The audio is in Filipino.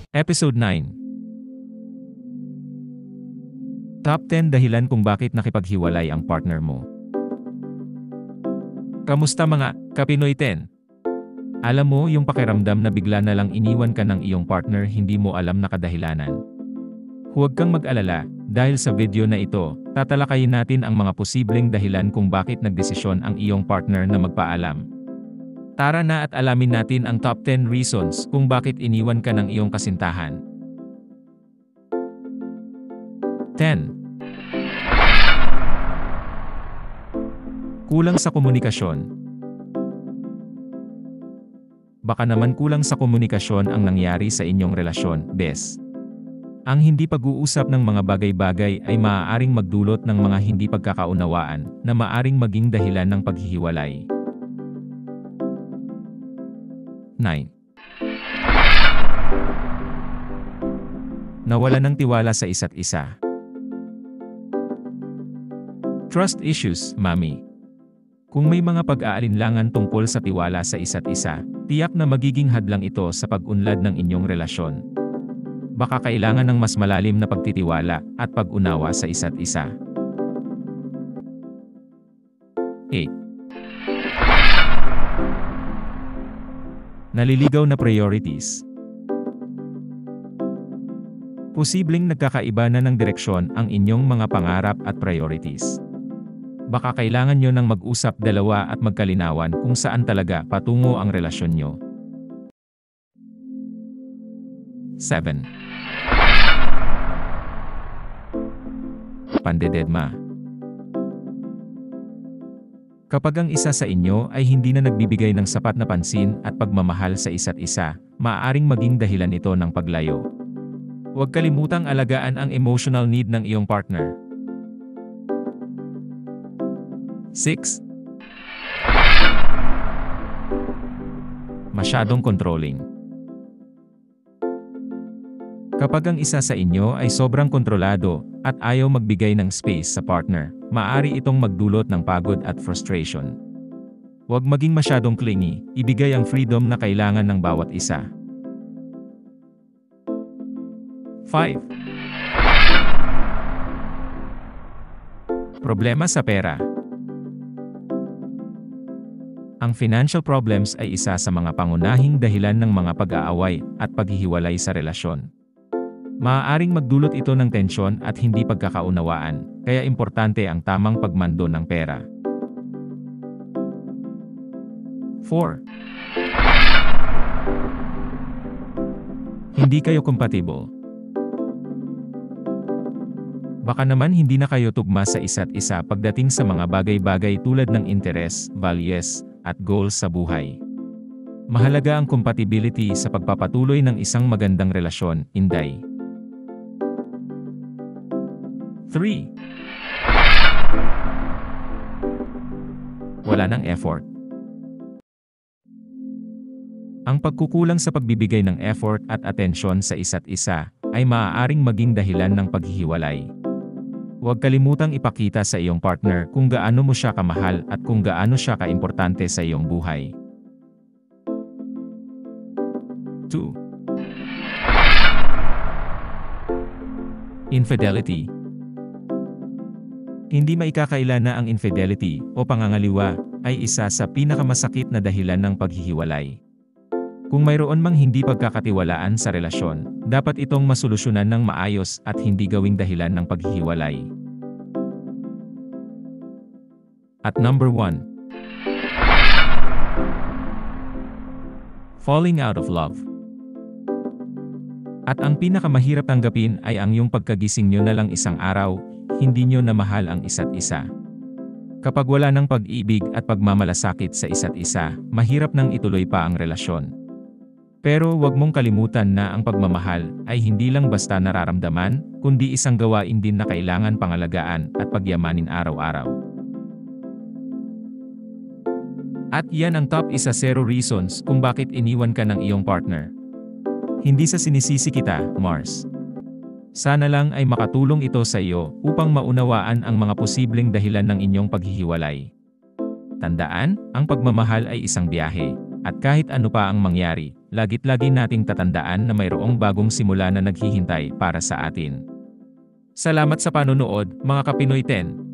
Episode 9. Top 10 dahilan kung bakit nakipaghiwalay ang partner mo. Kamusta mga Kapinoy 10? Alam mo yung pakiramdam na bigla na lang iniwan ka ng iyong partner hindi mo alam na kadahilanan. Huwag kang mag-alala, dahil sa video na ito, tatalakayin natin ang mga posibleng dahilan kung bakit nagdesisyon ang iyong partner na magpaalam. Tara na at alamin natin ang top 10 reasons kung bakit iniwan ka ng iyong kasintahan. 10. Kulang sa komunikasyon. Baka naman kulang sa komunikasyon ang nangyari sa inyong relasyon, bes. Ang hindi pag-uusap ng mga bagay-bagay ay maaaring magdulot ng mga hindi pagkakaunawaan na maaaring maging dahilan ng paghihiwalay. 9. Nawala ng tiwala sa isa't isa. Trust issues, mami. Kung may mga pag-aalinlangan tungkol sa tiwala sa isa't isa, tiyak na magiging hadlang ito sa pag-unlad ng inyong relasyon. Baka kailangan ng mas malalim na pagtitiwala at pag-unawa sa isa't isa. 8. Naliligaw na priorities. Posibleng nagkakaiba na ng direksyon ang inyong mga pangarap at priorities. Baka kailangan nyo ng mag-usap dalawa at magkalinawan kung saan talaga patungo ang relasyon nyo. 7. Pandededma. Kapag ang isa sa inyo ay hindi na nagbibigay ng sapat na pansin at pagmamahal sa isa't isa, maaaring maging dahilan ito ng paglayo. Huwag kalimutang alagaan ang emotional need ng iyong partner. 6. Masyadong controlling. Kapag ang isa sa inyo ay sobrang kontrolado at ayaw magbigay ng space sa partner, maaari itong magdulot ng pagod at frustration. Huwag maging masyadong clingy, ibigay ang freedom na kailangan ng bawat isa. 5. Problema sa pera. Ang financial problems ay isa sa mga pangunahing dahilan ng mga pag-aaway at paghihiwalay sa relasyon. Maaaring magdulot ito ng tensyon at hindi pagkakaunawaan, kaya importante ang tamang pagmando ng pera. 4. Hindi kayo compatible. Baka naman hindi na kayo tugma sa isa't isa pagdating sa mga bagay-bagay tulad ng interes, values, at goals sa buhay. Mahalaga ang compatibility sa pagpapatuloy ng isang magandang relasyon, Inday. 3. Wala ng effort. Ang pagkukulang sa pagbibigay ng effort at atensyon sa isa't isa ay maaaring maging dahilan ng paghihiwalay. Huwag kalimutang ipakita sa iyong partner kung gaano mo siya kamahal at kung gaano siya kaimportante sa iyong buhay. 2. Infidelity. Hindi maikakaila na ang infidelity o pangangaliwa ay isa sa pinakamasakit na dahilan ng paghihiwalay. Kung mayroon mang hindi pagkakatiwalaan sa relasyon, dapat itong masolusyonan ng maayos at hindi gawing dahilan ng paghihiwalay. At number 1. Falling out of love. At ang pinakamahirap tanggapin ay ang yung pagkagising nyo na lang isang araw, hindi nyo na mahal ang isa't isa. Kapag wala ng pag-ibig at pagmamalasakit sa isa't isa, mahirap nang ituloy pa ang relasyon. Pero huwag mong kalimutan na ang pagmamahal ay hindi lang basta nararamdaman, kundi isang gawain din na kailangan pangalagaan at pagyamanin araw-araw. At yan ang top 10 reasons kung bakit iniwan ka ng iyong partner. Hindi sa sinisisi kita, Mars. Sana lang ay makatulong ito sa iyo upang maunawaan ang mga posibleng dahilan ng inyong paghihiwalay. Tandaan, ang pagmamahal ay isang biyahe, at kahit ano pa ang mangyari, lagit-lagi nating tatandaan na mayroong bagong simula na naghihintay para sa atin. Salamat sa panonood, mga Kapinoy 10.